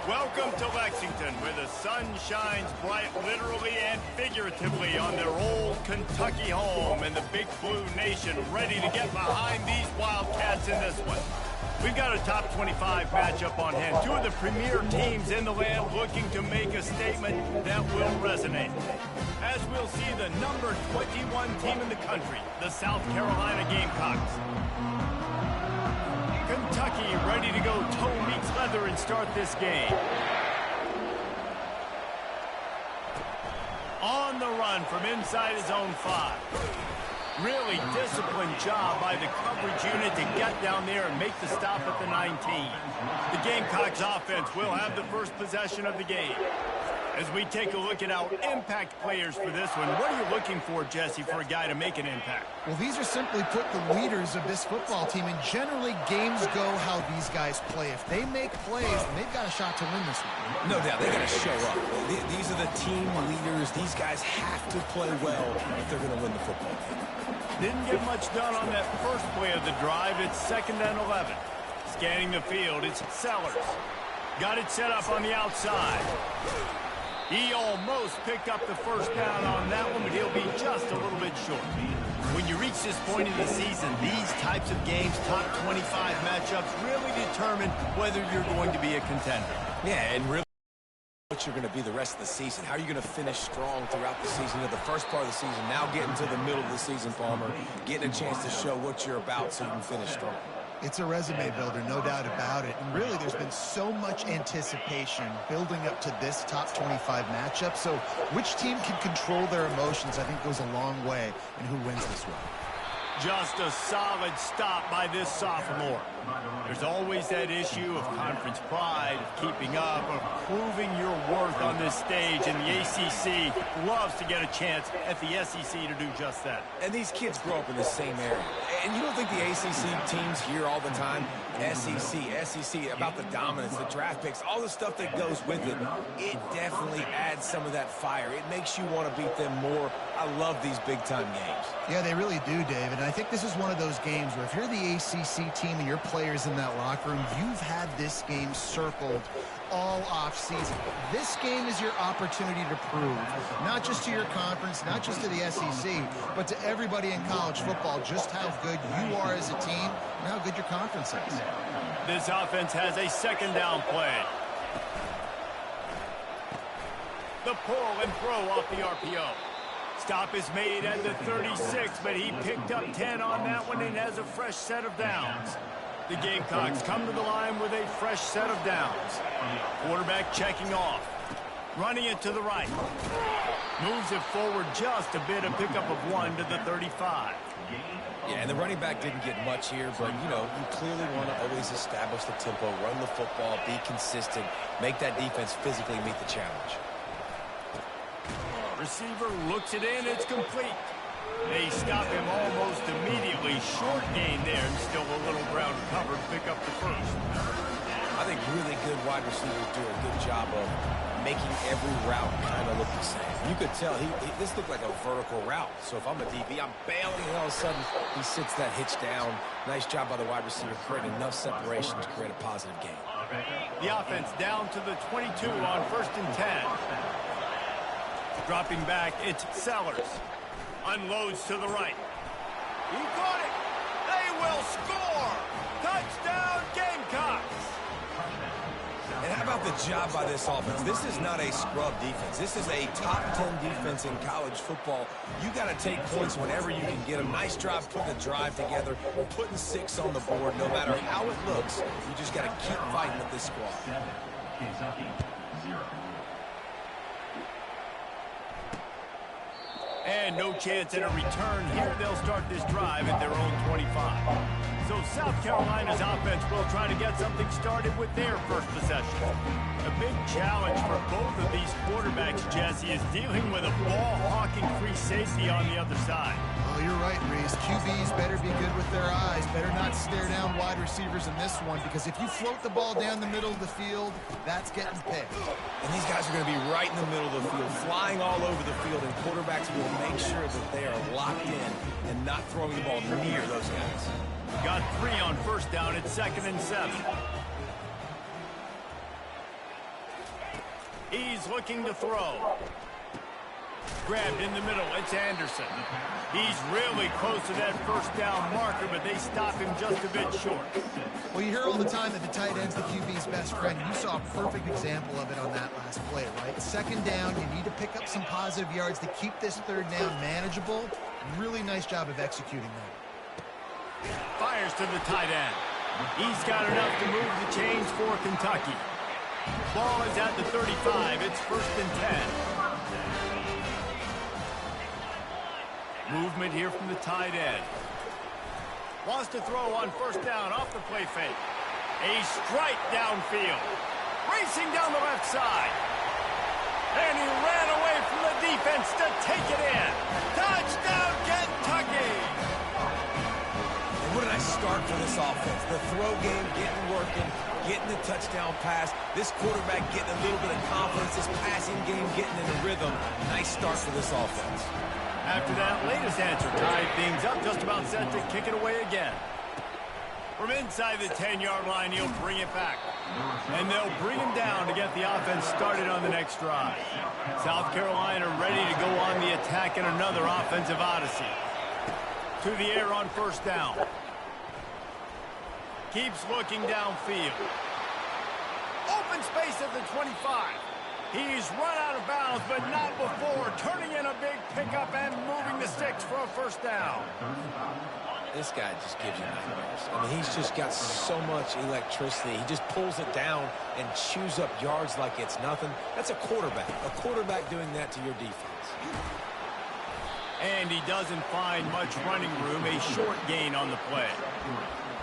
Welcome to Lexington, where the sun shines bright literally and figuratively on their old Kentucky home, and the Big Blue Nation ready to get behind these Wildcats in this one. We've got a top 25 matchup on hand. Two of the premier teams in the land looking to make a statement that will resonate. As we'll see the number 21 team in the country, the South Carolina Gamecocks. Kentucky ready to go toe meets leather and start this game. On the run from inside his own 5. Really disciplined job by the coverage unit to get down there and make the stop at the 19. The Gamecocks offense will have the first possession of the game. As we take a look at our impact players for this one, what are you looking for, Jesse, for a guy to make an impact? Well, these are simply put the leaders of this football team, and generally games go how these guys play. If they make plays, they've got a shot to win this one. No doubt, they got to show up. These are the team leaders. These guys have to play well if they're going to win the football game. Didn't get much done on that first play of the drive. It's 2nd and 11. Scanning the field, it's Sellers. Got it set up on the outside. He almost picked up the first down on that one, but he'll be just a little bit short. When you reach this point in the season, these types of games, top 25 matchups, really determine whether you're going to be a contender. Yeah, and really what you're going to be the rest of the season. How are you going to finish strong throughout the season? The first part of the season, now getting to the middle of the season, Palmer, getting a chance to show what you're about so you can finish strong. It's a resume builder, no doubt about it. And really, there's been so much anticipation building up to this top 25 matchup. So which team can control their emotions, I think, goes a long way in who wins this one. Just a solid stop by this sophomore. There's always that issue of conference pride, of keeping up, of proving your worth on this stage, and the ACC loves to get a chance at the SEC to do just that. And these kids grow up in the same area. And you don't think the ACC teams hear all the time, SEC, about the dominance, the draft picks, all the stuff that goes with it. It definitely adds some of that fire. It makes you want to beat them more. I love these big-time games. Yeah, they really do, David. And I think this is one of those games where if you're the ACC team and your players in that locker room, you've had this game circled all off season. This game is your opportunity to prove, not just to your conference, not just to the SEC, but to everybody in college football, just how good you are as a team and how good your conference is. This offense has a 2nd down play. The pull and throw off the RPO. Stop is made at the 36, but he picked up 10 on that one and has a fresh set of downs. The Gamecocks come to the line with a fresh set of downs. Quarterback checking off. Running it to the right. Moves it forward just a bit, a pickup of 1 to the 35. Yeah, and the running back didn't get much here, but, you know, you clearly want to always establish the tempo, run the football, be consistent, make that defense physically meet the challenge. Receiver looks it in, it's complete. They stop him almost immediately. Short gain there, and still a little ground covered. Pick up the first. I think really good wide receivers do a good job of making every route kind of look the same. You could tell this looked like a vertical route. So if I'm a DB, I'm bailing, and all of a sudden he sits that hitch down. Nice job by the wide receiver, creating enough separation to create a positive gain. The offense down to the 22 on 1st and 10. Dropping back, it's Sellers. Unloads to the right. He got it. They will score. Touchdown, Gamecocks. And how about the job by this offense? This is not a scrub defense. This is a top 10 defense in college football. You got to take points whenever you can get them. Nice job putting the drive together, putting 6 on the board. No matter how it looks, you just got to keep fighting with this squad. And no chance at a return here. They'll start this drive at their own 25. So South Carolina's offense will try to get something started with their first possession. A big challenge for both of these quarterbacks, Jesse, is dealing with a ball-hawking free safety on the other side. Oh, you're right, Reese. QBs better be good with their eyes. Better not stare down wide receivers in this one, because if you float the ball down the middle of the field, that's getting picked. And these guys are going to be right in the middle of the field, flying all over the field, and quarterbacks will make sure that they are locked in and not throwing the ball near those guys. Got 3 on first down. It's 2nd and 7. He's looking to throw. Grabbed in the middle. It's Anderson. He's really close to that first down marker, but they stop him just a bit short. Well, you hear all the time that the tight end's the QB's best friend. You saw a perfect example of it on that last play, right? 2nd down, you need to pick up some positive yards to keep this 3rd down manageable. Really nice job of executing that. Fires to the tight end. He's got enough to move the chains for Kentucky. Ball is at the 35. It's 1st and 10. Movement here from the tight end. Wants to throw on 1st down off the play fake. A strike downfield. Racing down the left side. And he ran away from the defense to take it in. Touchdown, Kentucky! What a nice start for this offense. The throw game getting working, getting the touchdown pass. This quarterback getting a little bit of confidence. This passing game getting in the rhythm. Nice start for this offense. After that latest answer, tied things up, just about set to kick it away again. From inside the 10-yard line, he'll bring it back. And they'll bring him down to get the offense started on the next drive. South Carolina ready to go on the attack in another offensive odyssey. To the air on 1st down. Keeps looking downfield. Open space at the 25. He's run out of bounds, but not before turning in a big pickup and moving the sticks for a 1st down. This guy just gives you nightmares. I mean, he's just got so much electricity. He just pulls it down and chews up yards like it's nothing. That's a quarterback. A quarterback doing that to your defense. And he doesn't find much running room. A short gain on the play.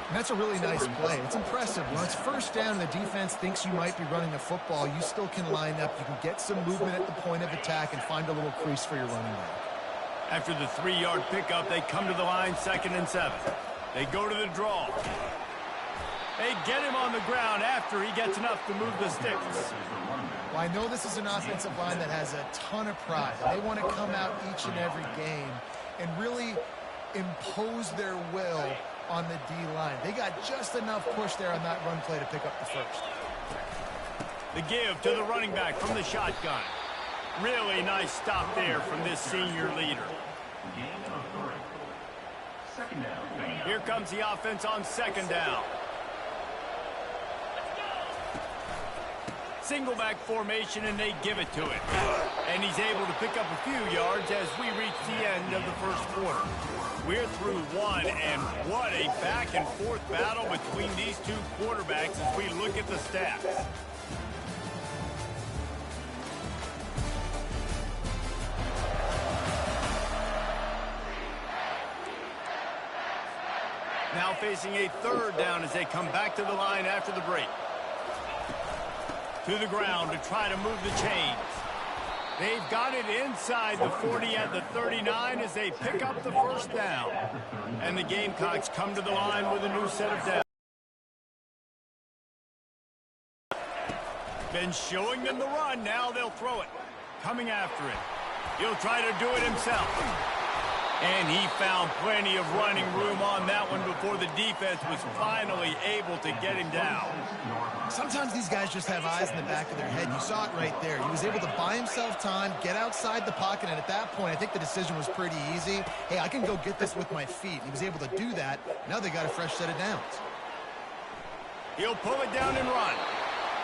And that's a really nice play. It's impressive. When it's 1st down and the defense thinks you might be running the football, you still can line up. You can get some movement at the point of attack and find a little crease for your running back. After the 3-yard pickup, they come to the line, 2nd and 7. They go to the draw. They get him on the ground after he gets enough to move the sticks. Well, I know this is an offensive line that has a ton of pride. They want to come out each and every game and really impose their will on the D-line. They got just enough push there on that run play to pick up the 1st. The give to the running back from the shotgun. Really nice stop there from this senior leader. Here comes the offense on 2nd down. Single back formation, and they give it to him. And he's able to pick up a few yards as we reach the end of the 1st quarter. We're through 1, and what a back-and-forth battle between these two quarterbacks as we look at the stats. Now facing a 3rd down as they come back to the line after the break. To the ground to try to move the chains. They've got it inside the 40 at the 39 as they pick up the 1st down. And the Gamecocks come to the line with a new set of downs. Been showing them the run, now they'll throw it. Coming after it. He'll try to do it himself. And he found plenty of running room on that one before the defense was finally able to get him down. Sometimes these guys just have eyes in the back of their head. You saw it right there. He was able to buy himself time, get outside the pocket, and at that point, I think the decision was pretty easy. Hey, I can go get this with my feet. He was able to do that. Now they got a fresh set of downs. He'll pull it down and run.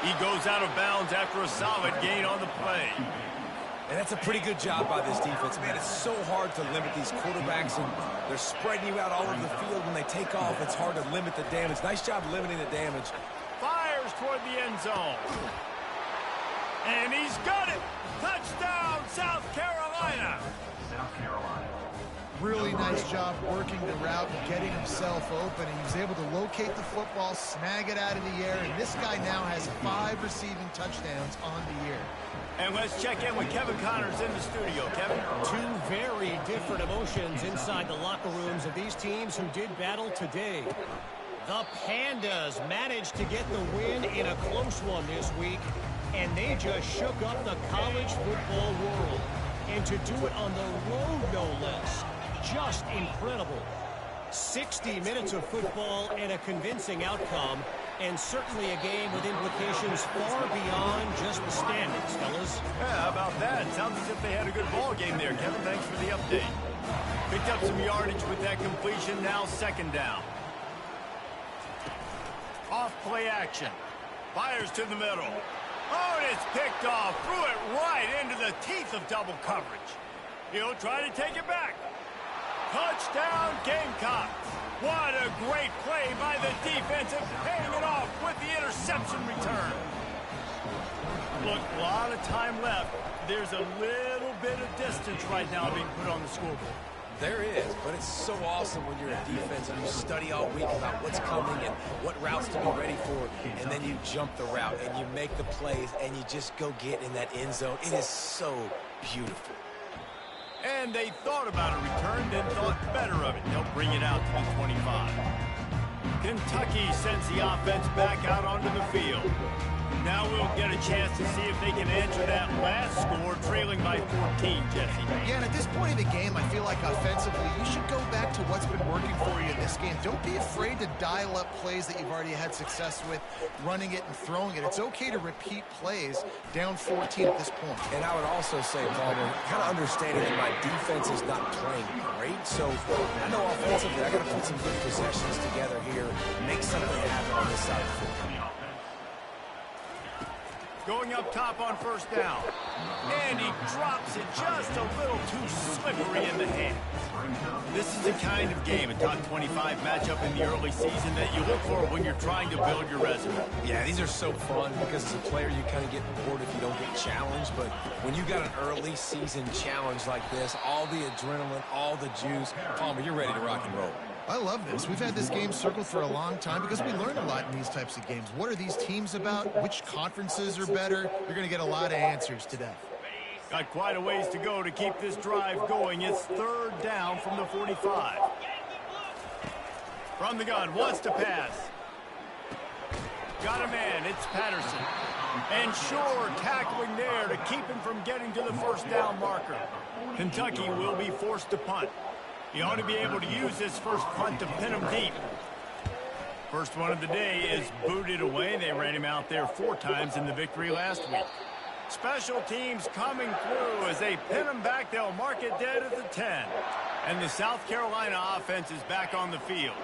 He goes out of bounds after a solid gain on the play. And that's a pretty good job by this defense. Man, it's so hard to limit these quarterbacks, and they're spreading you out all over the field. When they take off, it's hard to limit the damage. Nice job limiting the damage. Fires toward the end zone. And he's got it. Touchdown, South Carolina. really nice job working the route and getting himself open. And he was able to locate the football, snag it out of the air, and this guy now has 5 receiving touchdowns on the year. And let's check in with Kevin Connors in the studio. Kevin? Two very different emotions inside the locker rooms of these teams who did battle today. The Pandas managed to get the win in a close one this week, and they just shook up the college football world. And to do it on the road, no less. Just incredible. 60 minutes of football and a convincing outcome, and certainly a game with implications far beyond just the standings, fellas. Yeah, how about that? Sounds as if they had a good ball game there, Kevin. Thanks for the update. Picked up some yardage with that completion. Now 2nd down. Off play action. Fires to the middle. Oh, and it's picked off. Threw it right into the teeth of double coverage. He'll try to take it back. Touchdown, Gamecocks. What a great play by the defense and paying it off with the interception return. Look, a lot of time left. There's a little bit of distance right now being put on the scoreboard. There is, but it's so awesome when you're a defense and you study all week about what's coming and what routes to be ready for, and then you jump the route and you make the plays and you just go get in that end zone. It is so beautiful. And they thought about a return, then thought better of it. They'll bring it out to the 25. Kentucky sends the offense back out onto the field. Now we'll get a chance to see if they can answer that last score, trailing by 14, Jesse. Yeah, and at this point in the game, I feel like offensively, you should go back to what's been working for you in this game. Don't be afraid to dial up plays that you've already had success with, running it and throwing it. It's okay to repeat plays down 14 at this point. And I would also say, Palmer, kind of understanding that my defense is not playing great, so I know offensively I got to put some good possessions together here, make something happen on this side of the football. Going up top on 1st down. And he drops it just a little too slippery in the hand. This is the kind of game, a top 25 matchup in the early season, that you look for when you're trying to build your resume. Yeah, these are so fun because as a player you kind of get bored if you don't get challenged, but when you got an early season challenge like this, all the adrenaline, all the juice, Palmer, you're ready to rock and roll. I love this. We've had this game circled for a long time because we learn a lot in these types of games. What are these teams about? Which conferences are better? You're going to get a lot of answers today. Got quite a ways to go to keep this drive going. It's 3rd down from the 45. From the gun, wants to pass. Got a man, it's Patterson. And Shore tackling there to keep him from getting to the 1st down marker. Kentucky will be forced to punt. He ought to be able to use this first punt to pin him deep. First one of the day is booted away. They ran him out there 4 times in the victory last week. Special teams coming through. As they pin him back, they'll mark it dead at the 10. And the South Carolina offense is back on the field.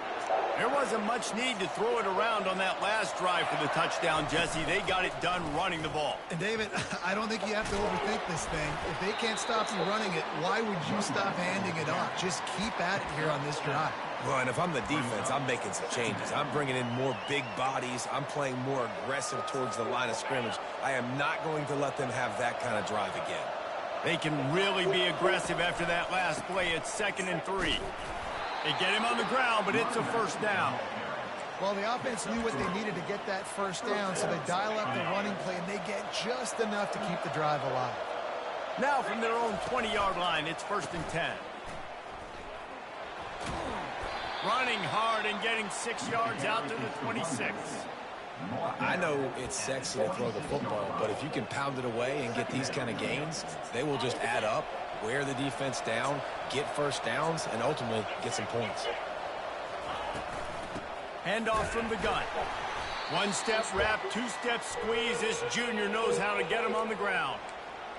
There wasn't much need to throw it around on that last drive for the touchdown, Jesse. They got it done running the ball. And David, I don't think you have to overthink this thing. If they can't stop you running it, why would you stop handing it off? Just keep at it here on this drive. Well, and if I'm the defense, I'm making some changes. I'm bringing in more big bodies. I'm playing more aggressive towards the line of scrimmage. I am not going to let them have that kind of drive again. They can really be aggressive after that last play. It's 2nd and 3. They get him on the ground, but it's a 1st down. Well, the offense knew what they needed to get that 1st down, so they dial up the running play, and they get just enough to keep the drive alive. Now from their own 20-yard line, it's 1st and 10. Running hard and getting 6 yards out to the 26. I know it's sexy to throw the football, but if you can pound it away and get these kind of gains, they will just add up, wear the defense down, get 1st downs, and ultimately get some points. Handoff from the gun. 1-step wrap, 2-step squeeze. This junior knows how to get him on the ground.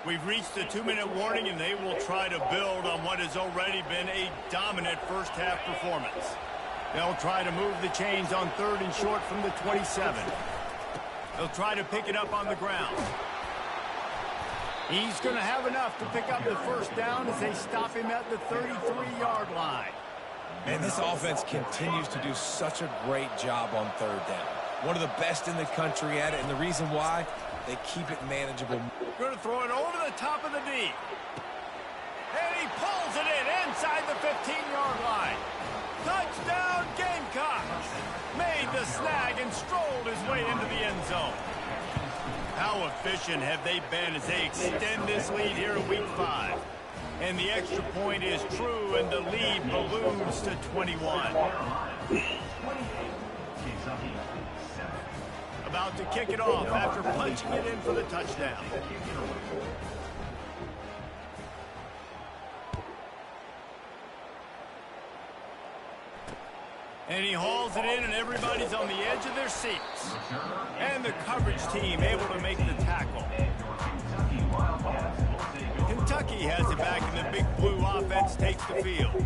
We've reached the 2-minute warning, and they will try to build on what has already been a dominant first-half performance. They'll try to move the chains on 3rd and short from the 27. They'll try to pick it up on the ground. He's going to have enough to pick up the 1st down as they stop him at the 33-yard line. And this offense continues to do such a great job on 3rd down. One of the best in the country at it, and the reason why, they keep it manageable. Going to throw it over the top of the D. And he pulls it in inside the 15-yard line. Touchdown, Gamecocks! Made the snag and strolled his way into the end zone. How efficient have they been as they extend this lead here in Week 5? And the extra point is true, and the lead balloons to 21. About to kick it off after punching it in for the touchdown. And he hauls it in, and everybody's on the edge of their seats. And the coverage team able to make the tackle. Kentucky has it back, and the Big Blue offense takes the field.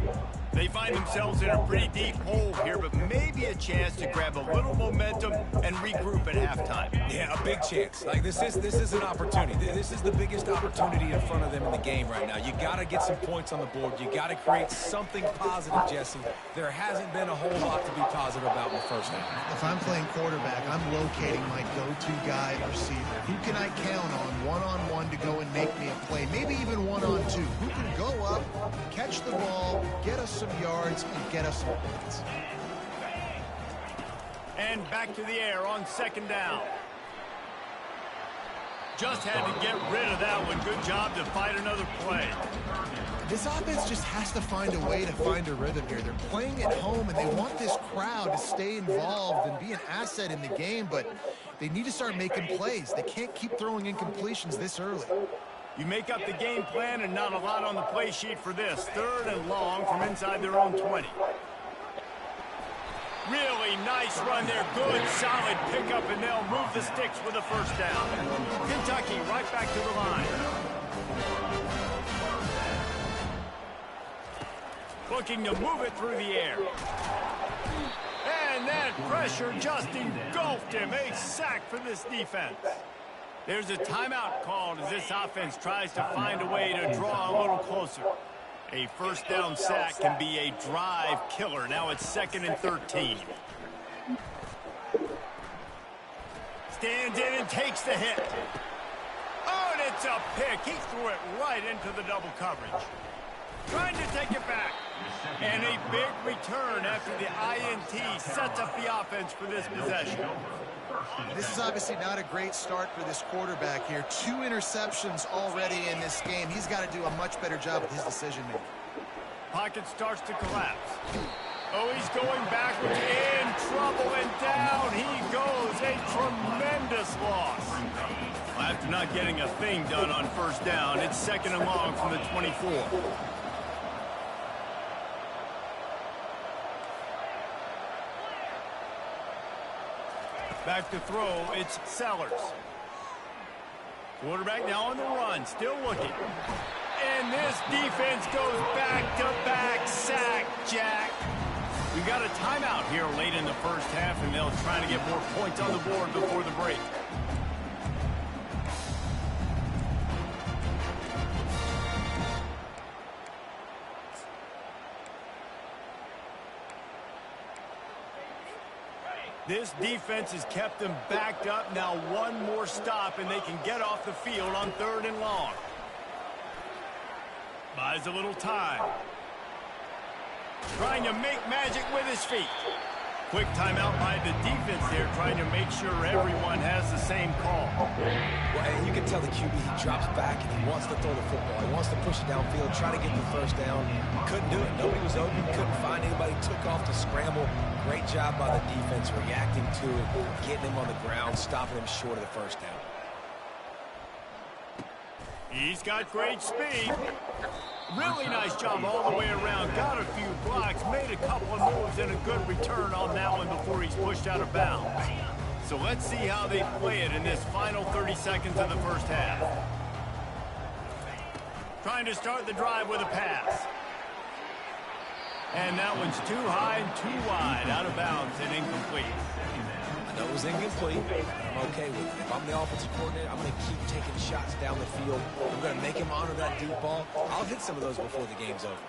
They find themselves in a pretty deep hole here, but maybe a chance to grab a little momentum and regroup at halftime. Yeah, a big chance. Like this is an opportunity. This is the biggest opportunity in front of them in the game right now. You got to get some points on the board. You got to create something positive, Jesse. There hasn't been a whole lot to be positive about in the first half. If I'm playing quarterback, I'm locating my go-to guy at receiver. Who can I count on one-on-one to go and make me a play? Maybe even one-on-two. Who can go up, catch the ball, get us some yards, and get us some points. And back to the air on second down. Just had to get rid of that one. Good job to fight another play. This offense just has to find a way to find a rhythm here. They're playing at home, and they want this crowd to stay involved and be an asset in the game, but they need to start making plays. They can't keep throwing incompletions this early. You make up the game plan and not a lot on the play sheet for this. Third and long from inside their own 20. Really nice run there. Good, solid pickup, and they'll move the sticks with a first down. Kentucky right back to the line. Looking to move it through the air. And that pressure just engulfed him. A sack for this defense. There's a timeout called as this offense tries to find a way to draw a little closer. A first down sack can be a drive killer. Now it's 2nd and 13. Stands in and takes the hit. Oh, and it's a pick. He threw it right into the double coverage. Trying to take it back. And a big return after the INT sets up the offense for this possession. This is obviously not a great start for this quarterback here. 2 interceptions already in this game. He's got to do a much better job with his decision-making. Pocket starts to collapse. Oh, he's going backwards, in trouble, and down he goes. A tremendous loss. Well, after not getting a thing done on first down, it's 2nd and long from the 24. Back to throw, it's Sellers. Quarterback now on the run, still looking. And this defense goes back-to-back sack, Jack. We got a timeout here late in the first half, and they'll try to get more points on the board before the break. This defense has kept them backed up. Now one more stop, and they can get off the field on 3rd and long. Buys a little time. Trying to make magic with his feet. Quick timeout by the defense there, trying to make sure everyone has the same call. Well, and you can tell the QB, he drops back and he wants to throw the football. He wants to push it downfield, try to get the first down. Couldn't do it. Nobody was open. Couldn't find anybody. Took off to scramble. Great job by the defense reacting to it, getting him on the ground, stopping him short of the first down. He's got great speed. Really nice job all the way around. Got a few blocks, made a couple of moves, and a good return on that one before he's pushed out of bounds. So let's see how they play it in this final 30 seconds of the first half. Trying to start the drive with a pass. And that one's too high and too wide, out of bounds and incomplete. I know it was incomplete. I'm okay with it. If I'm the offensive coordinator, I'm going to keep taking shots down the field. I'm going to make him honor that deep ball. I'll hit some of those before the game's over.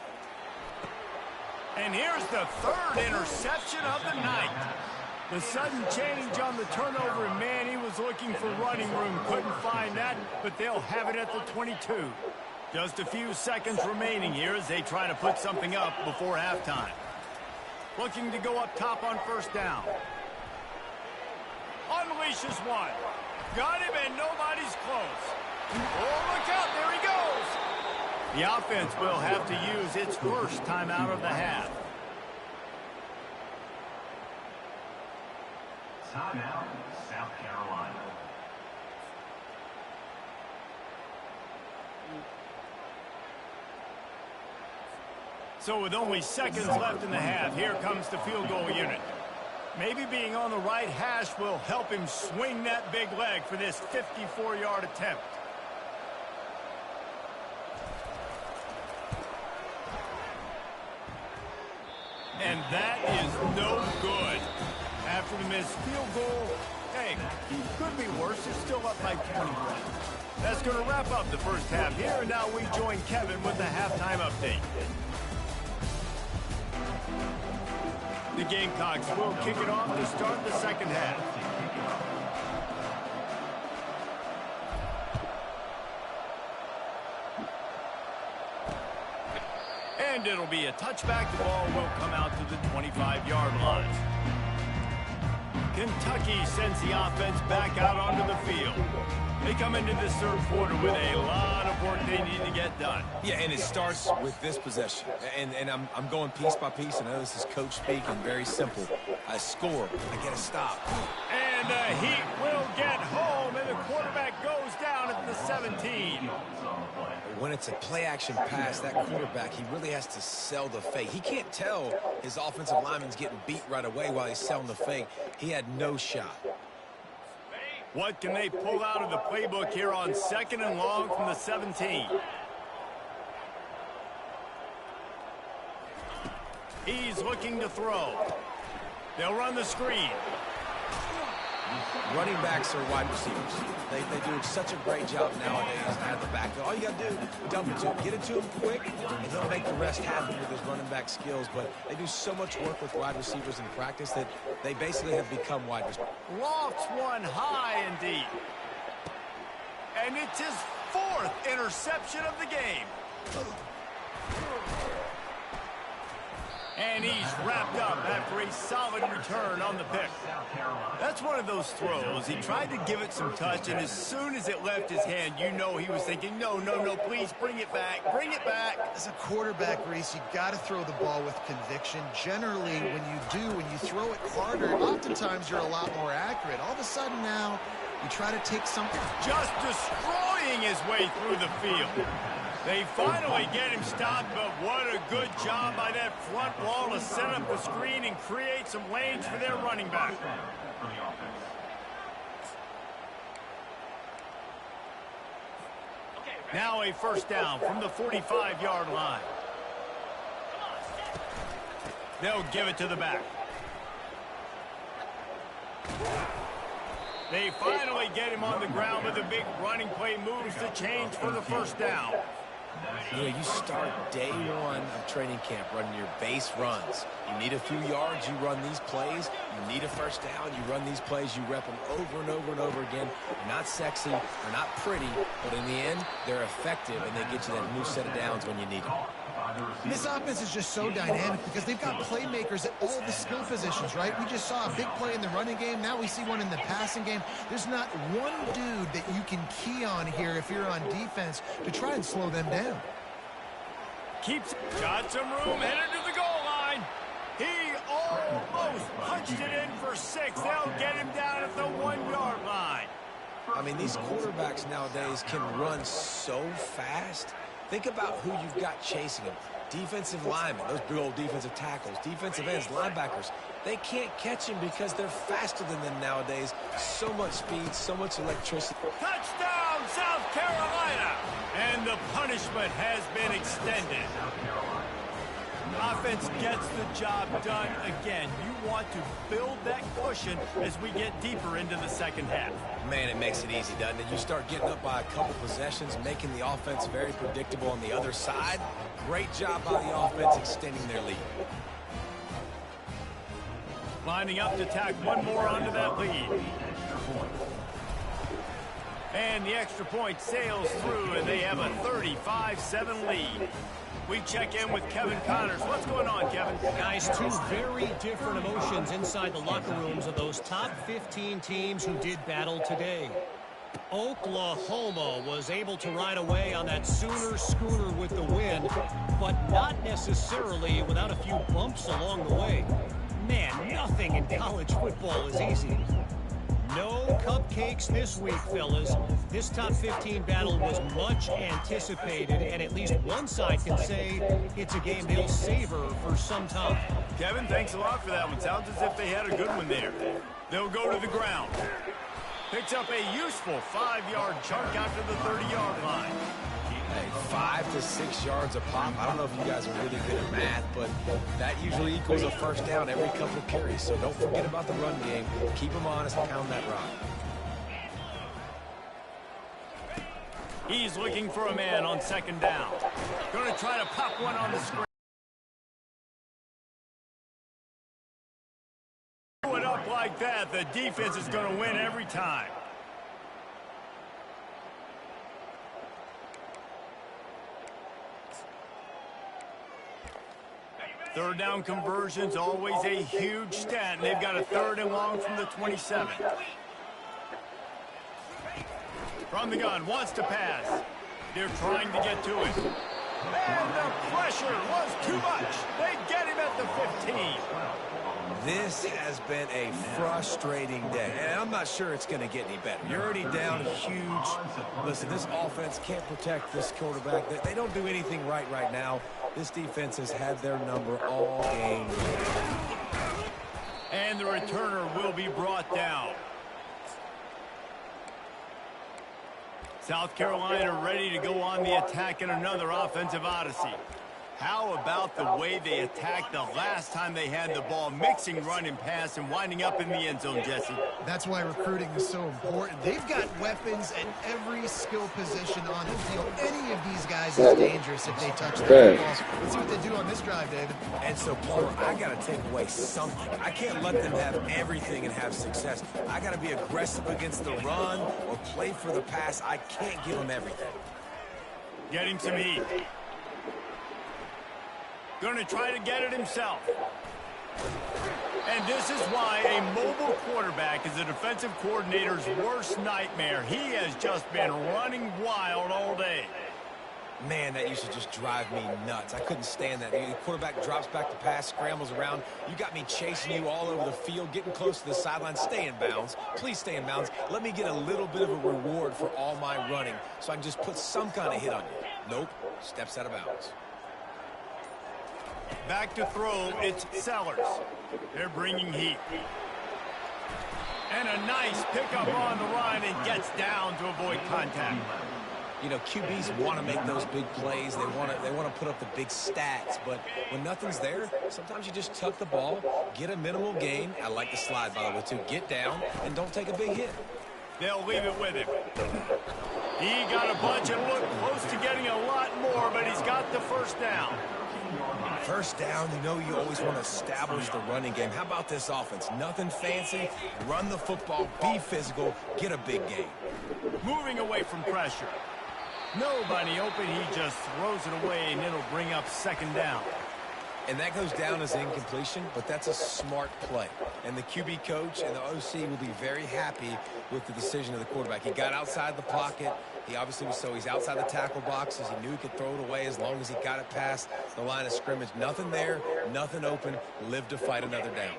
And here's the 3rd interception of the night. The sudden change on the turnover, and man, he was looking for running room. Couldn't find that, but they'll have it at the 22. Just a few seconds remaining here as they try to put something up before halftime. Looking to go up top on first down. Unleashes one. Got him and nobody's close. Oh, look out, there he goes. The offense will have to use its first timeout of the half. Timeout, South Carolina. So with only seconds left in the half, here comes the field goal unit. Maybe being on the right hash will help him swing that big leg for this 54-yard attempt. And that is no good. After the missed field goal, hey, could be worse. It's still up by 21. That's going to wrap up the first half here, and now we join Kevin with the halftime update. The Gamecocks will kick it off to start the second half. And it'll be a touchback. The ball will come out to the 25-yard line. Kentucky sends the offense back out onto the field. They come into this third quarter with a lot of work they need to get done. Yeah, and it starts with this possession. And I'm going piece by piece. I know this is coach speak and very simple. I score. I get a stop. And the Heat will get home, and the quarterback goes down at the 17. When it's a play-action pass, that quarterback, he really has to sell the fake. He can't tell his offensive lineman's getting beat right away while he's selling the fake. He had no shot. What can they pull out of the playbook here on second and long from the 17? He's looking to throw. They'll run the screen. Running backs are wide receivers. They do such a great job nowadays out of the backfield. All you got to do, dump it to him, get it to him quick, and he'll make the rest happen with his running back skills. But they do so much work with wide receivers in practice that they basically have become wide receivers. Lofts one high and deep. And it's his fourth interception of the game. And he's wrapped up after a solid return on the pick. That's one of those throws. He tried to give it some touch, and as soon as it left his hand, you know he was thinking, no, please bring it back, bring it back. As a quarterback, Reese, you got to throw the ball with conviction. Generally, when you throw it harder, oftentimes you're a lot more accurate. All of a sudden now, you try to take something. Just destroying his way through the field. They finally get him stopped, but what a good job by that front wall to set up the screen and create some lanes for their running back. Now a first down from the 45-yard line. They'll give it to the back. They finally get him on the ground with a big running play, moves the change for the first down. You know, you start day one of training camp running your base runs. You need a few yards, you run these plays. You need a first down, you run these plays. You rep them over and over and over again. They're not sexy, they're not pretty, but in the end, they're effective, and they get you that new set of downs when you need them. This offense is just so dynamic because they've got playmakers at all the skill positions, right? We just saw a big play in the running game. Now we see one in the passing game. There's not one dude that you can key on here if you're on defense to try and slow them down. Got some room, headed to the goal line. He almost punched it in for 6. They'll get him down at the 1-yard line. I mean, these quarterbacks nowadays can run so fast. Think about who you've got chasing them. Defensive linemen, those big old defensive tackles, defensive ends, linebackers. They can't catch him because they're faster than them nowadays. So much speed, so much electricity. Touchdown, South Carolina! And the punishment has been extended. Offense gets the job done again. You want to build that cushion as we get deeper into the second half. Man, it makes it easy, doesn't it? You start getting up by a couple possessions, making the offense very predictable on the other side. Great job by the offense extending their lead. Lining up to tack one more onto that lead. And And the extra point sails through, and they have a 35-7 lead. We check in with Kevin Connors. What's going on, Kevin? Guys, two very different emotions inside the locker rooms of those top 15 teams who did battle today. Oklahoma was able to ride away on that Sooner schooner with the win, but not necessarily without a few bumps along the way. Man, nothing in college football is easy. No cupcakes this week, fellas. This top 15 battle was much anticipated, and at least one side can say it's a game they'll savor for some time. Kevin, thanks a lot for that one. Sounds as if they had a good one there. They'll go to the ground. Picks up a useful 5-yard chunk out to the 30-yard line. Hey, 5 to 6 yards a pop. I don't know if you guys are really good at math, but that usually equals a first down every couple of carries. So don't forget about the run game. Keep them honest and pound that rock. He's looking for a man on second down. Going to try to pop one on the screen. It up like that, the defense is going to win every time. Third down conversion's always a huge stat, and they've got a 3rd and long from the 27. From the gun, wants to pass. They're trying to get to it. And the pressure was too much. They get him at the 15. This has been a frustrating day, and I'm not sure it's going to get any better. You're already down huge. Listen, this offense can't protect this quarterback. They don't do anything right now. This defense has had their number all game. And the returner will be brought down. South Carolina ready to go on the attack in another offensive odyssey. How about the way they attacked the last time they had the ball, mixing run and pass and winding up in the end zone, Jesse? That's why recruiting is so important. They've got weapons at every skill position on the field. Any of these guys is dangerous if they touch the football. Let's see what they do on this drive, David. And so, Palmer, I got to take away something. I can't let them have everything and have success. I got to be aggressive against the run or play for the pass. I can't give them everything. Getting some heat. Going to try to get it himself. And this is why a mobile quarterback is a defensive coordinator's worst nightmare. He has just been running wild all day. Man, that used to just drive me nuts. I couldn't stand that. The quarterback drops back to pass, scrambles around. You got me chasing you all over the field, getting close to the sideline. Stay in bounds. Please stay in bounds. Let me get a little bit of a reward for all my running so I can just put some kind of hit on you. Nope. Steps out of bounds. Back to throw, it's Sellers. They're bringing heat. And a nice pickup on the run and gets down to avoid contact. You know, QBs want to make those big plays. They want to put up the big stats. But when nothing's there, sometimes you just tuck the ball, get a minimal gain. I like the slide, by the way, too. Get down and don't take a big hit. They'll leave it with him. He got a bunch and looked close to getting a lot more, but he's got the first down. First down, you know you always want to establish the running game. How about this offense? Nothing fancy. Run the football, be physical, get a big gain. Moving away from pressure. Nobody open, he just throws it away, and it'll bring up second down. And that goes down as incompletion, but that's a smart play. And the QB coach and the OC will be very happy with the decision of the quarterback. He got outside the pocket. He obviously was he's outside the tackle boxes. He knew he could throw it away as long as he got it past the line of scrimmage. Nothing there, nothing open. Live to fight another down.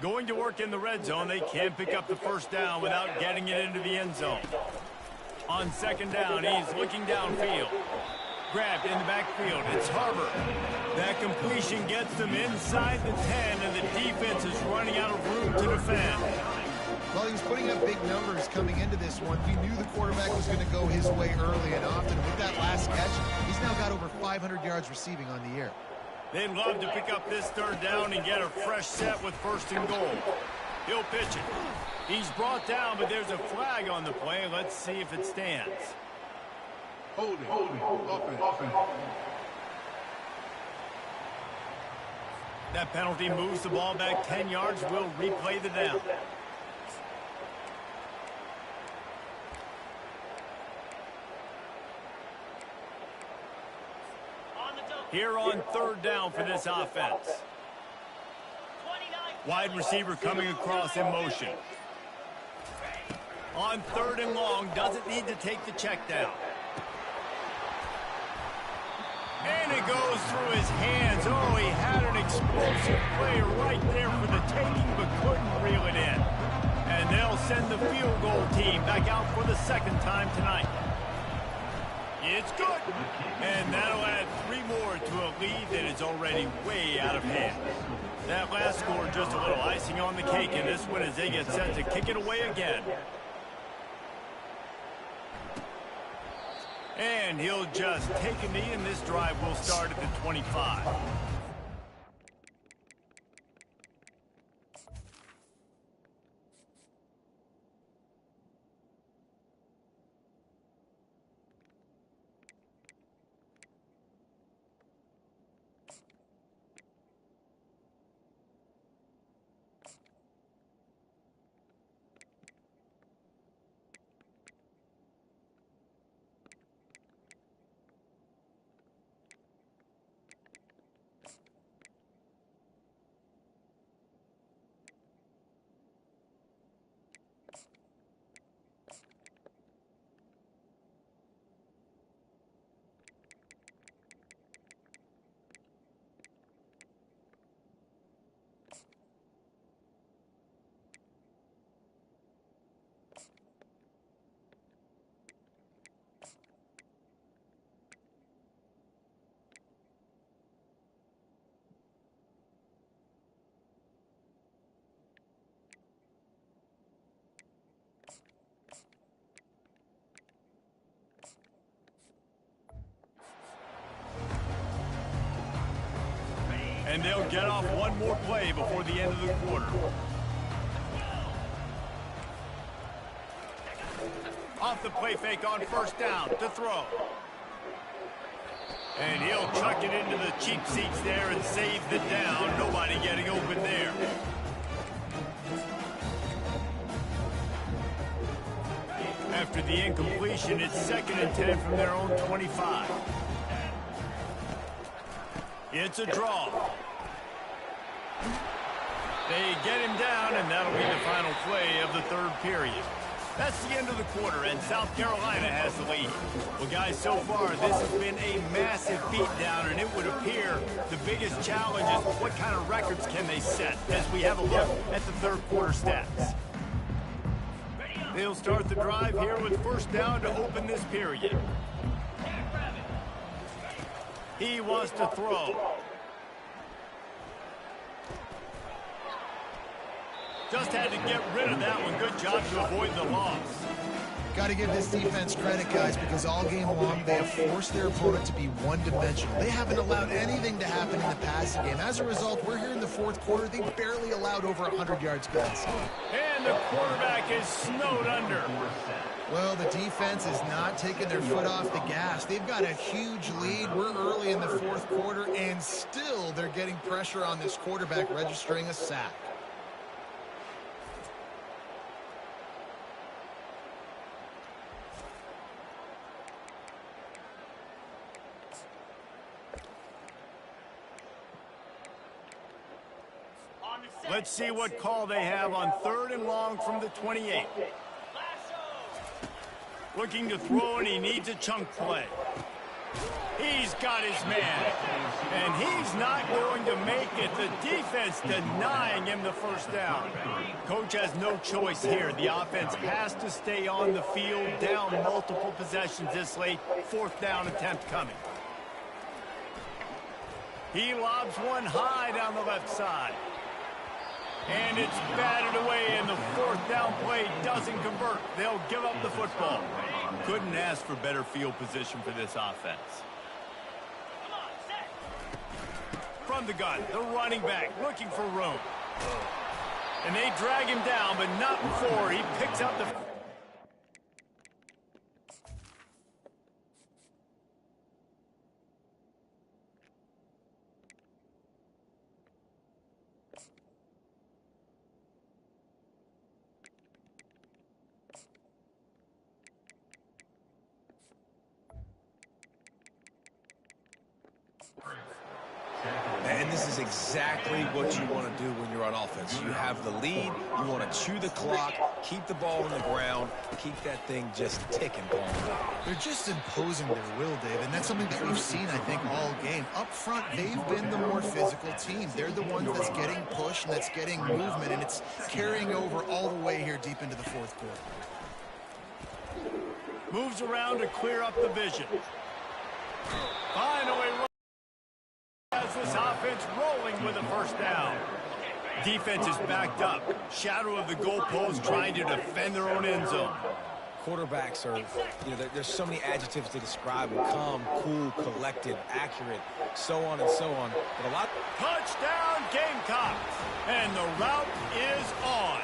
Going to work in the red zone. They can't pick up the first down without getting it into the end zone. On second down, he's looking downfield. Grabbed in the backfield. It's Harbor. That completion gets them inside the 10, and the defense is running out of room to defend. Well, he was putting up big numbers coming into this one. He knew the quarterback was going to go his way early and often. With that last catch, he's now got over 500 yards receiving on the year. They'd love to pick up this third down and get a fresh set with first and goal. He'll pitch it. He's brought down, but there's a flag on the play. Let's see if it stands. Hold it. Offense. That penalty moves the ball back 10 yards. We'll replay the down. Here on third down for this offense. Wide receiver coming across in motion. On third and long, doesn't need to take the check down. And it goes through his hands. Oh, he had an explosive play right there for the taking, but couldn't reel it in. And they'll send the field goal team back out for the second time tonight. It's good. And that'll add 3 more to a lead that is already way out of hand. That last score just a little icing on the cake in this one as they get set to kick it away again. And he'll just take a knee, and this drive will start at the 25. And they'll get off one more play before the end of the quarter. Off the play fake on first down to throw. And he'll chuck it into the cheap seats there and save the down. Nobody getting open there. After the incompletion, it's 2nd and 10 from their own 25. It's a draw. They get him down, and that'll be the final play of the third period. That's the end of the quarter, and South Carolina has the lead. Well, guys, so far, this has been a massive beatdown, and it would appear the biggest challenge is what kind of records can they set as we have a look at the third quarter stats. They'll start the drive here with first down to open this period. He wants to throw. Just had to get rid of that one. Good job to avoid the loss. Got to give this defense credit, guys, because all game long they have forced their opponent to be one-dimensional. They haven't allowed anything to happen in the passing game. As a result, we're here in the fourth quarter. They barely allowed over 100 yards, guys. And the quarterback is snowed under. Well, the defense is not taking their foot off the gas. They've got a huge lead. We're early in the fourth quarter, and still they're getting pressure on this quarterback, registering a sack. Let's see what call they have on third and long from the 28. Looking to throw, and he needs a chunk play. He's got his man, and he's not going to make it. The defense denying him the first down. Coach has no choice here. The offense has to stay on the field, down multiple possessions this late. Fourth down attempt coming. He lobs one high down the left side. And it's batted away, and the fourth down play doesn't convert. They'll give up the football. Couldn't ask for better field position for this offense. From the gun, the running back looking for room. And they drag him down, but not before he picks up the... is exactly what you want to do when you're on offense. You have the lead, you want to chew the clock, keep the ball on the ground, keep that thing just ticking, Paul. They're just imposing their will, Dave, and that's something that we've seen, I think, all game. Up front, they've been the more physical team. They're the ones that's getting pushed and that's getting movement, and it's carrying over all the way here deep into the fourth quarter. Moves around to clear up the vision. Finally has this offense rolling with a first down. Defense is backed up. Shadow of the goalpost trying to defend their own end zone. Quarterbacks are, there's so many adjectives to describe them. Calm, cool, collected, accurate, so on and so on. But a lot. Touchdown Gamecocks. And the route is on.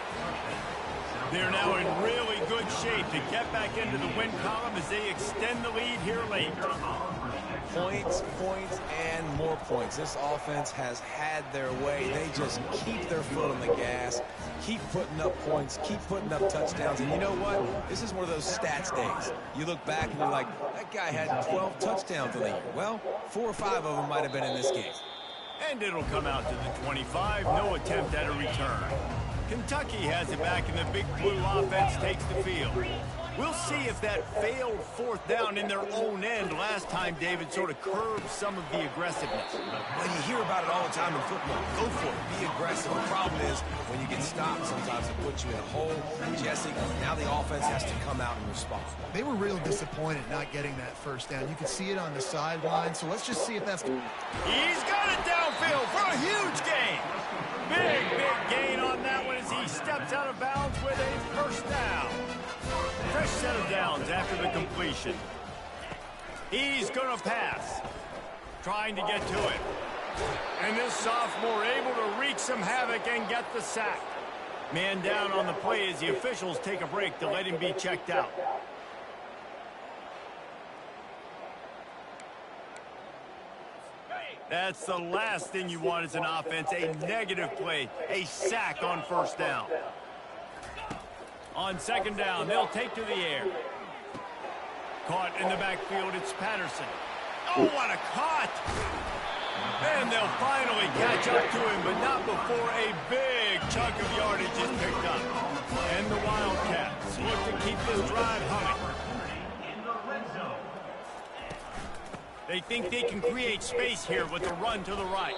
They're now in really good shape to get back into the win column as they extend the lead here late. Points, points, and more points. This offense has had their way. They just keep their foot on the gas, keep putting up points, keep putting up touchdowns. And you know what? This is one of those stats days. You look back and you're like, that guy had 12 touchdowns in the year. Well, 4 or 5 of them might have been in this game. And it'll come out to the 25. No attempt at a return. Kentucky has it back, and the Big Blue offense takes the field. We'll see if that failed fourth down in their own end last time, David, sort of curbed some of the aggressiveness. Well, you hear about it all the time in football. Go for it. Be aggressive. The problem is when you get stopped, sometimes it puts you in a hole. Jesse, now the offense has to come out and respond. They were real disappointed not getting that first down. You could see it on the sideline, so let's just see if that's... He's got it downfield for a huge gain. Big gain on that one as he steps out of bounds with a first down. Fresh set of downs after the completion. He's going to pass. Trying to get to it. And this sophomore able to wreak some havoc and get the sack. Man down on the play as the officials take a break to let him be checked out. That's the last thing you want as an offense, a negative play, a sack on first down. On second down, they'll take to the air. Caught in the backfield, it's Patterson. Oh, what a caught! And they'll finally catch up to him, but not before a big chunk of yardage is picked up. And the Wildcats look to keep this drive humming. They think they can create space here with a run to the right.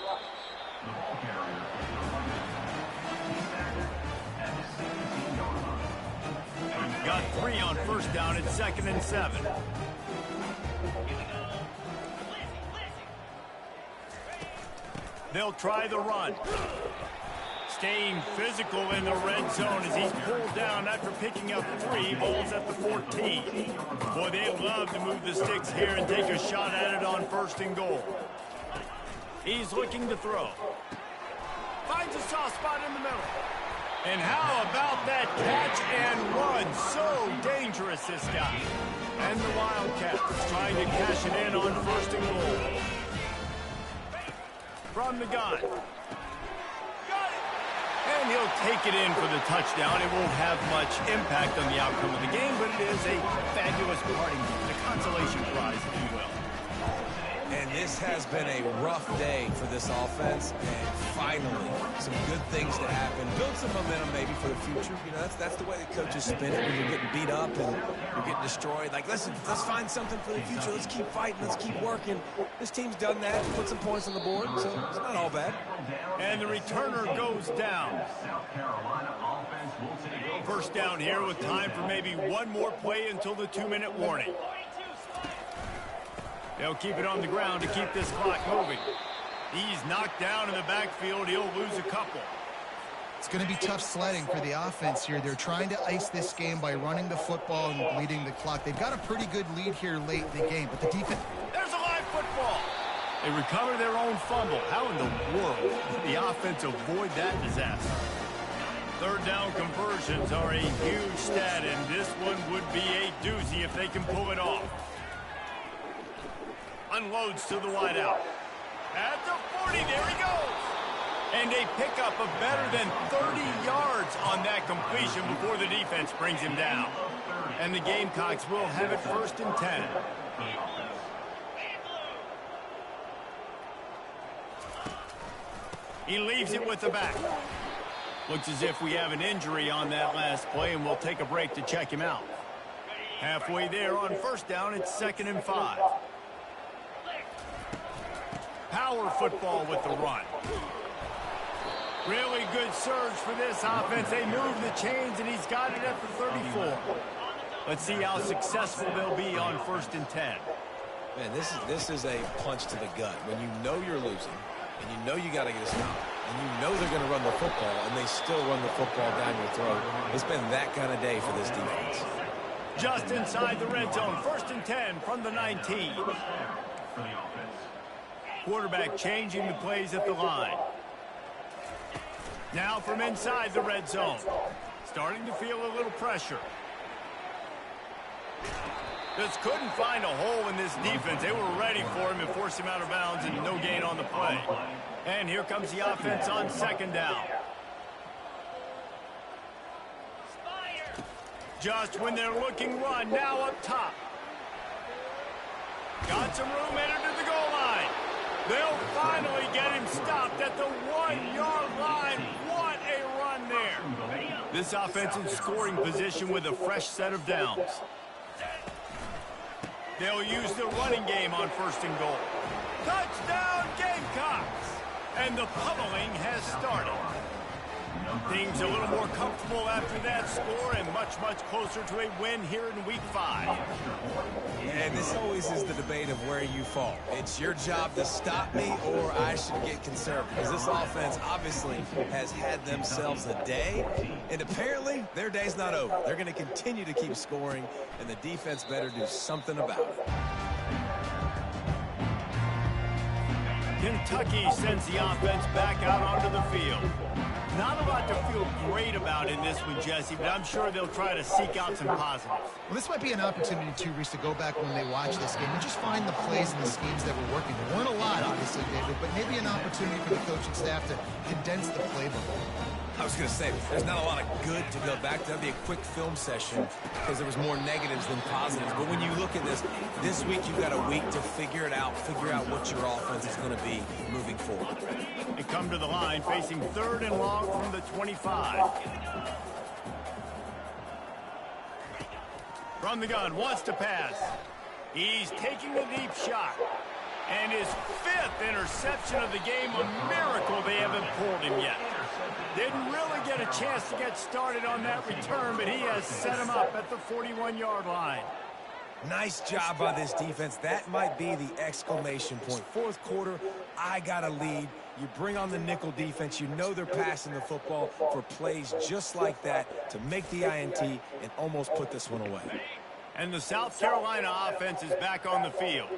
Got 3 on first down at 2nd and 7. They'll try the run. Staying physical in the red zone as he's pulled down after picking up 3 balls at the 14. Boy, they love to move the sticks here and take a shot at it on 1st and goal. He's looking to throw. Finds a soft spot in the middle. And how about that catch and run? So dangerous, this guy. And the Wildcats trying to cash it in on 1st and goal. From the gun. And he'll take it in for the touchdown. It won't have much impact on the outcome of the game, but it is a fabulous parting game, a consolation prize, if you will. And this has been a rough day for this offense, and finally, some good things to happen. Build some momentum maybe for the future. You know, that's the way the coaches spin it when you're getting beat up and you're getting destroyed. Like, listen, let's find something for the future. Let's keep fighting. Let's keep working. This team's done that, put some points on the board, so it's not all bad. And the returner goes down. First down here with time for maybe one more play until the 2-minute warning. They'll keep it on the ground to keep this clock moving. He's knocked down in the backfield. He'll lose a couple. It's going to be tough sledding for the offense here. They're trying to ice this game by running the football and bleeding the clock. They've got a pretty good lead here late in the game, but the defense... There's a live football. They recover their own fumble. How in the world did the offense avoid that disaster? Third down conversions are a huge stat, and this one would be a doozy if they can pull it off. Unloads to the wideout. At the 40, there he goes. And a pickup of better than 30 yards on that completion before the defense brings him down. And the Gamecocks will have it 1st and 10. He leaves it with the back. Looks as if we have an injury on that last play, and we'll take a break to check him out. Halfway there on first down, it's 2nd and 5. Power football with the run. Really good surge for this offense. They move the chains, and he's got it at the 34. Let's see how successful they'll be on 1st and 10. Man, this is a punch to the gut. When you know you're losing, and you know you got to get a stop, and you know they're going to run the football, and they still run the football down your throat. It's been that kind of day for this defense. Just inside the red zone, 1st and 10 from the 19. Quarterback changing the plays at the line. Now from inside the red zone. Starting to feel a little pressure. Just couldn't find a hole in this defense. They were ready for him and forced him out of bounds, and no gain on the play. And here comes the offense on 2nd down. Just when they're looking run, now up top. Got some room, entered to the goal line. They'll finally get him stopped at the 1-yard line. What a run there. This offense in scoring position with a fresh set of downs. They'll use the running game on 1st and goal. Touchdown, Gamecocks! And the pummeling has started. Things a little more comfortable after that score and much, much closer to a win here in Week 5. And this always is the debate of where you fall. It's your job to stop me, or I should get conservative. Because this offense obviously has had themselves a day, and apparently their day's not over. They're going to continue to keep scoring, and the defense better do something about it. Kentucky sends the offense back out onto the field. Not a lot to feel great about in this one, Jesse, but I'm sure they'll try to seek out some positives. Well, this might be an opportunity, too, Reese, to go back when they watch this game and just find the plays and the schemes that were working. There weren't a lot, obviously, David, but maybe an opportunity for the coaching staff to condense the playbook. I was going to say, there's not a lot of good to go back to. That'd be a quick film session because there was more negatives than positives. But when you look at this week you've got a week to figure it out, figure out what your offense is going to be moving forward. They come to the line facing 3rd and long from the 25. From the gun, wants to pass. He's taking a deep shot. And his 5th interception of the game, a miracle they haven't pulled him yet. Didn't really get a chance to get started on that return, but he has set him up at the 41-yard line. Nice job by this defense. That might be the exclamation point. 4th quarter, I got a lead. You bring on the nickel defense. You know they're passing the football for plays just like that to make the INT and almost put this one away. And the South Carolina offense is back on the field.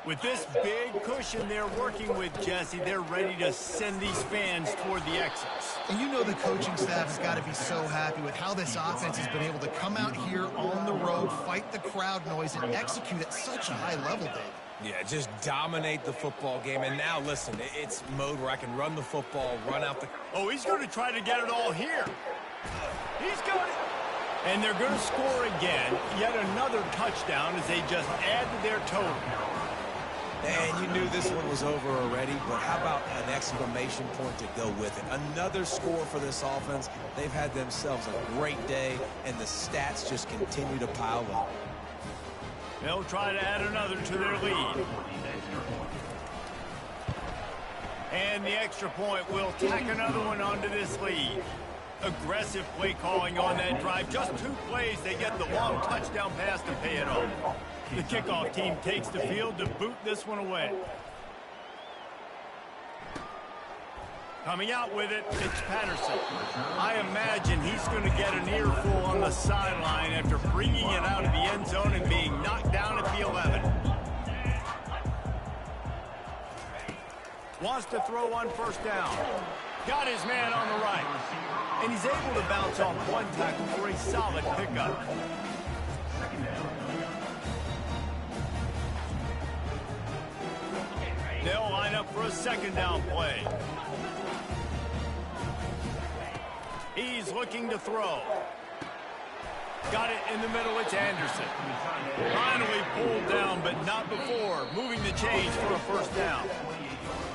With this big cushion they're working with, Jesse, they're ready to send these fans toward the exits. And you know the coaching staff has got to be so happy with how this offense has been able to come out here on the road, fight the crowd noise, and execute at such a high level, Dave. Yeah, just dominate the football game. And now, listen, it's mode where I can run the football, run out the... Oh, he's going to try to get it all here. He's got it. And they're going to score again. Yet another touchdown as they just add to their total. And you knew this one was over already, but how about an exclamation point to go with it? Another score for this offense. They've had themselves a great day, and the stats just continue to pile up. They'll try to add another to their lead. And the extra point will tack another one onto this lead. Aggressive play calling on that drive. Just 2 plays, they get the long touchdown pass to pay it off. The kickoff team takes the field to boot this one away. Coming out with it, it's Patterson. I imagine he's going to get an earful on the sideline after bringing it out of the end zone and being knocked down at the 11. Wants to throw on 1st down. Got his man on the right. And he's able to bounce off 1 tackle for a solid pickup. They'll line up for a 2nd down play. He's looking to throw. Got it in the middle, it's Anderson. Finally pulled down, but not before moving the chains for a 1st down.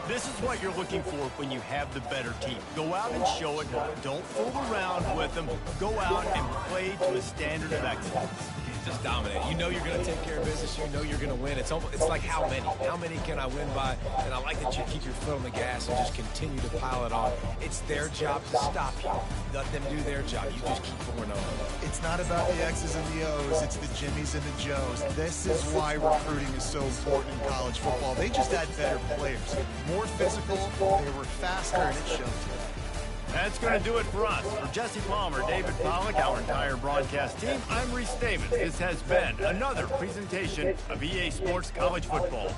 This is what you're looking for when you have the better team. Go out and show it. Don't fool around with them. Go out and play to a standard of excellence. Just dominate. You know you're going to take care of business. You know you're going to win. It's like how many? How many can I win by? And I like that you keep your foot on the gas and just continue to pile it on. It's their job to stop you. Let them do their job. You just keep pouring on. It's not about the X's and the O's. It's the Jimmies and the Joes. This is why recruiting is so important in college football. They just had better players. More physical, they were faster, and it showed. That's going to do it for us. For Jesse Palmer, David Pollack, our entire broadcast team, I'm Reese Davis. This has been another presentation of EA Sports College Football.